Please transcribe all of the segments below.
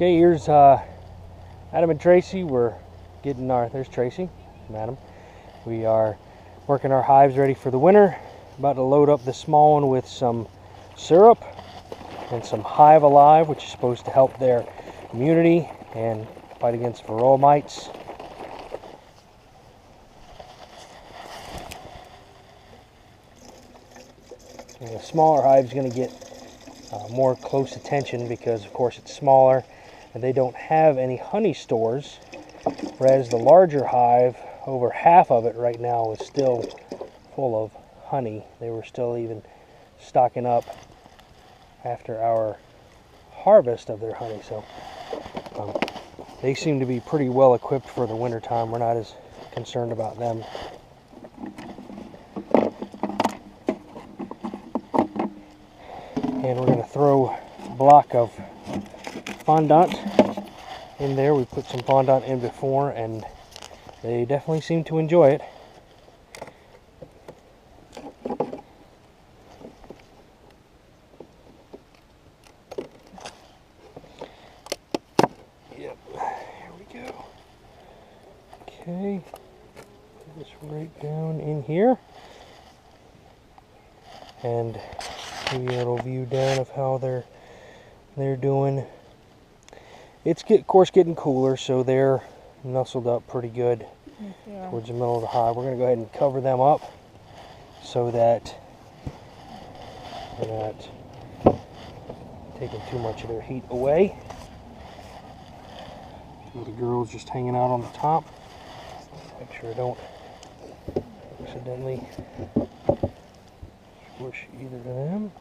Okay, here's Adam and Tracy. We're getting there's Tracy, Adam. We are working our hives ready for the winter. About to load up the small one with some syrup and some Hive Alive, which is supposed to help their immunity and fight against varroa mites. And the smaller hive is going to get more close attention because, of course, it's smaller and they don't have any honey stores, whereas the larger hive, over half of it right now, is still full of honey. They were still even stocking up after our harvest of their honey, so they seem to be pretty well equipped for the winter time. We're not as concerned about them. And we're going to throw a block of fondant in there. We put some fondant in before and they definitely seem to enjoy it. Yep, here we go. Okay, put this right down in here. And give you a little view down of how they're doing. It's of course getting cooler, so they're nestled up pretty good towards the middle of the hive. We're going to go ahead and cover them up so that we're not taking too much of their heat away. So the girls just hanging out on the top. Make sure I don't accidentally squish either of them.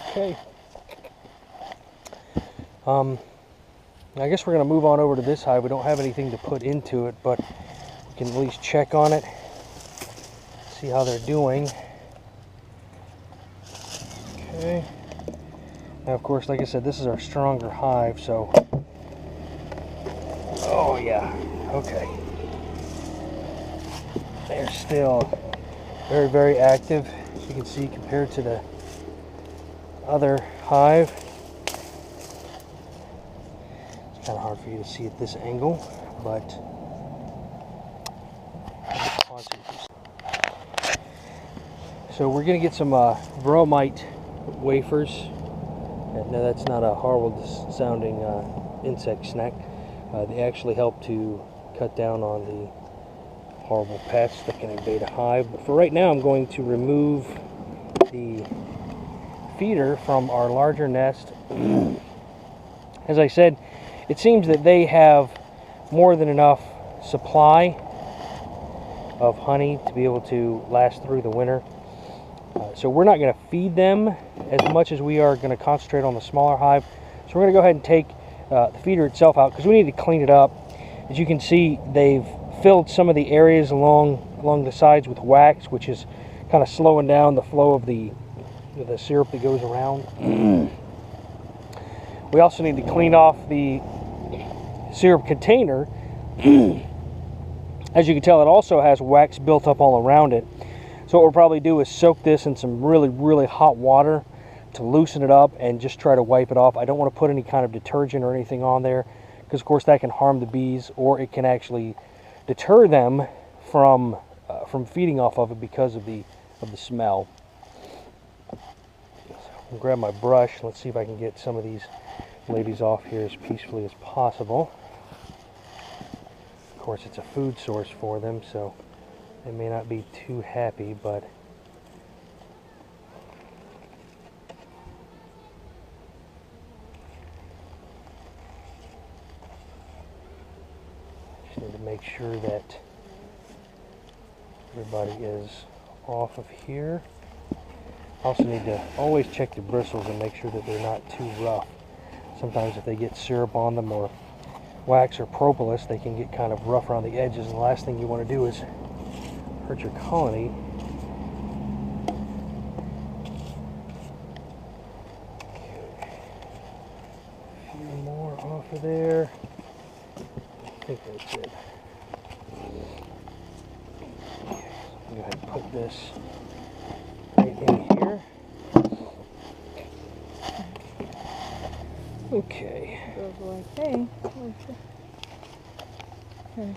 Okay. I guess we're going to move on over to this hive. We don't have anything to put into it, but we can at least check on it, see how they're doing. Okay. Now, of course, like I said, this is our stronger hive, so... Oh, yeah. Okay. They're still very, very active, as you can see, compared to the other hive. It's kind of hard for you to see at this angle, but so we're going to get some varroa mite wafers. No, that's not a horrible sounding insect snack. They actually help to cut down on the horrible pests that can invade a hive. But for right now, I'm going to remove the feeder from our larger nest. As I said, it seems that they have more than enough supply of honey to be able to last through the winter. So we're not going to feed them as much as we are going to concentrate on the smaller hive. So we're going to go ahead and take the feeder itself out because we need to clean it up. As you can see, they've filled some of the areas along the sides with wax, which is kind of slowing down the flow of the syrup that goes around. We also need to clean off the syrup container. As you can tell, it also has wax built up all around it. So what we'll probably do is soak this in some really, really hot water to loosen it up and just try to wipe it off. I don't want to put any kind of detergent or anything on there because, of course, that can harm the bees, or it can actually deter them from feeding off of it because of the smell. So I'll grab my brush. Let's see if I can get some of these ladies off here as peacefully as possible. Of course, it's a food source for them, so they may not be too happy, but just need to make sure that everybody is off of here. Also need to always check the bristles and make sure that they're not too rough. Sometimes if they get syrup on them or wax or propolis, they can get kind of rough around the edges, and the last thing you want to do is hurt your colony. A few more off of there. I think that's it. Okay, so I'm going to go ahead and put this right in here. Okay. goes away. Hey. Hey.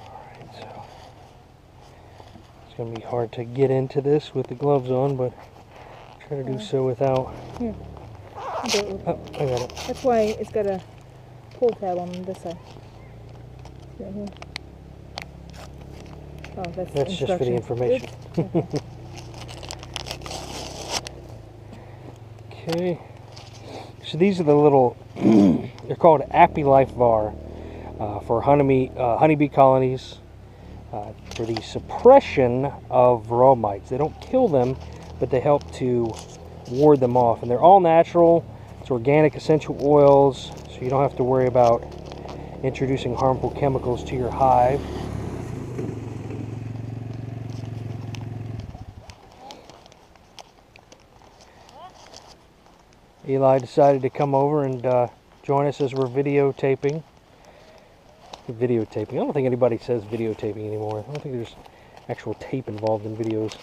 Alright, so it's going to be hard to get into this with the gloves on, but try to do so without. Here. Oh, I got it. That's why it's got a pull tab on this side. Right here. Oh, That's just for the information. Okay. So these are the little, they're called Life var for honeybee colonies for the suppression of varroa mites. They don't kill them, but they help to ward them off. And they're all natural. It's organic essential oils, so you don't have to worry about introducing harmful chemicals to your hive. Eli decided to come over and join us as we're videotaping. Videotaping. I don't think anybody says videotaping anymore. I don't think there's actual tape involved in videos.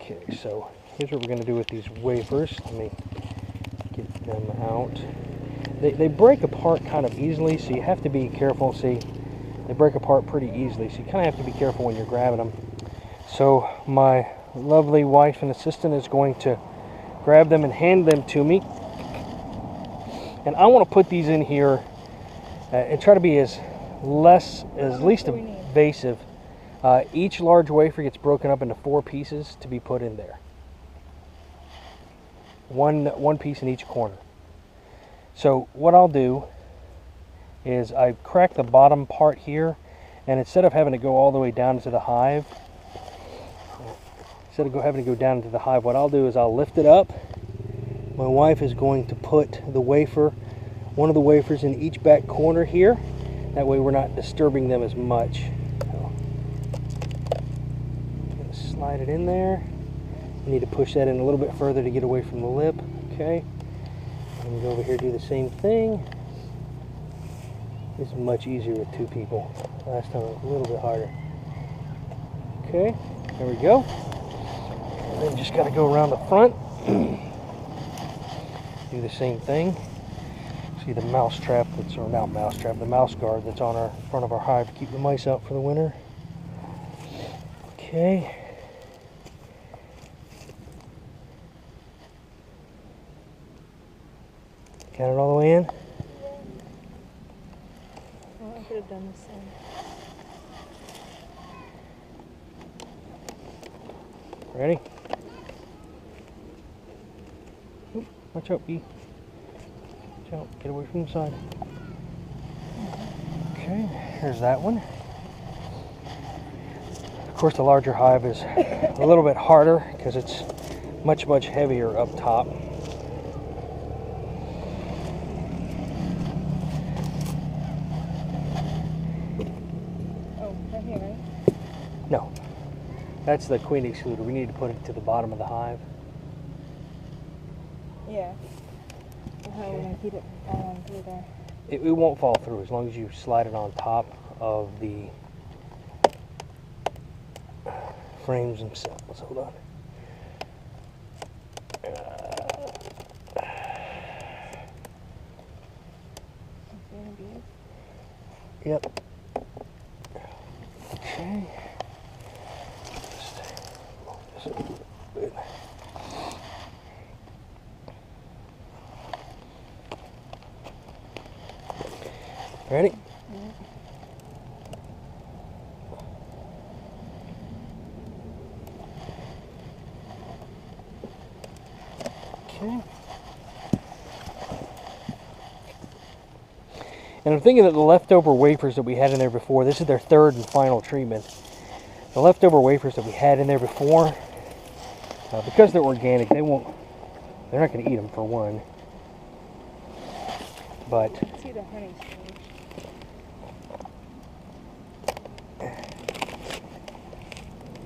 Okay, so here's what we're going to do with these wafers. Let me get them out. They break apart kind of easily, so you have to be careful. See, they break apart pretty easily, so you kind of have to be careful when you're grabbing them. So my lovely wife and assistant is going to grab them and hand them to me. And I want to put these in here and try to be as least invasive. Each large wafer gets broken up into 4 pieces to be put in there. One piece in each corner. So what I'll do is I crack the bottom part here, and instead of having to go all the way down into the hive, what I'll do is I'll lift it up. My wife is going to put one of the wafers in each back corner here. That way we're not disturbing them as much. So, slide it in there. You need to push that in a little bit further to get away from the lip. Okay. And go over here, do the same thing. This is much easier with 2 people. Last time it was a little bit harder. Okay, there we go. And then just got to go around the front. Do the same thing. See the mouse trap the mouse guard that's on our front of our hive to keep the mice out for the winter. Okay. Got it all the way in? Well, I could have done this same. Ready? Oop, watch out, bee. Watch out, get away from the side. Okay, here's that one. Of course, the larger hive is a little bit harder because it's much heavier up top. Oh, right here, right? No. That's the queen excluder. We need to put it to the bottom of the hive. Yeah. So how are we going to keep it on through there? It won't fall through as long as you slide it on top of the frames themselves. Hold on. Yep. Okay. Ready? Okay. And I'm thinking that the leftover wafers that we had in there before, this is their 3rd and final treatment. The leftover wafers that we had in there before, because they're organic, they're not going to eat them for one. But see the honey.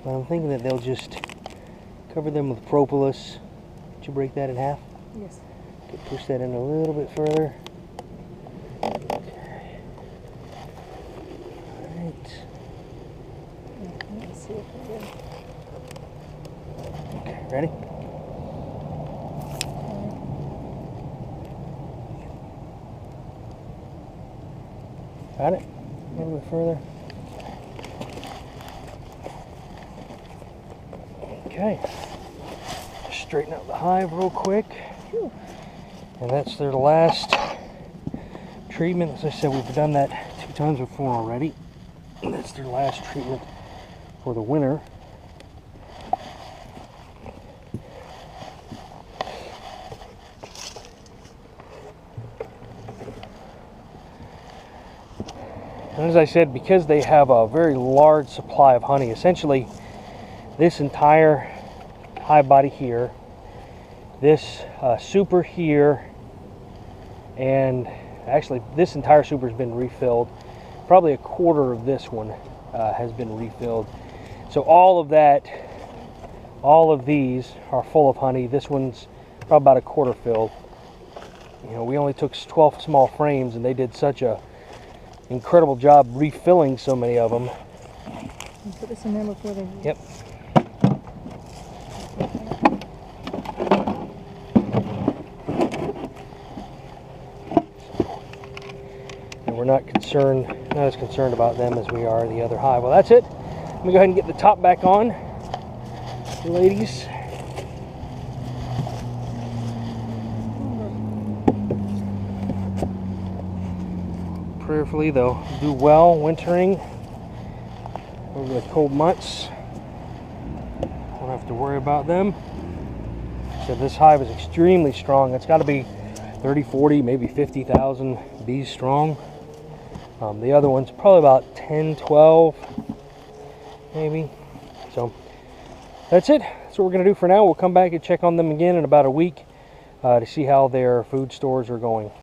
I'm thinking that they'll just cover them with propolis. Did you break that in half? Yes. Okay, push that in a little bit further. Okay. Alright. Let's see if we do. Okay, ready? Got it? A little bit further. Okay. Just straighten out the hive real quick. Whew. And that's their last treatment. As I said, we've done that 2 times before already. And that's their last treatment for the winter. And as I said, because they have a very large supply of honey, essentially this entire hive body here, this super here, and actually this entire super has been refilled. Probably a quarter of this one has been refilled. So all of that, all of these are full of honey. This one's probably about a quarter filled. You know, we only took 12 small frames, and they did such a incredible job refilling so many of them. Put this in there before they... Yep. And we're not as concerned about them as we are the other hive. Well, that's it. Let me go ahead and get the top back on, ladies. Prayerfully, they'll do well wintering over the cold months. Won't have to worry about them. So this hive is extremely strong. It's got to be 30, 40, maybe 50,000 bees strong. The other one's probably about 10, 12, maybe. So that's it. That's what we're going to do for now. We'll come back and check on them again in about a week to see how their food stores are going.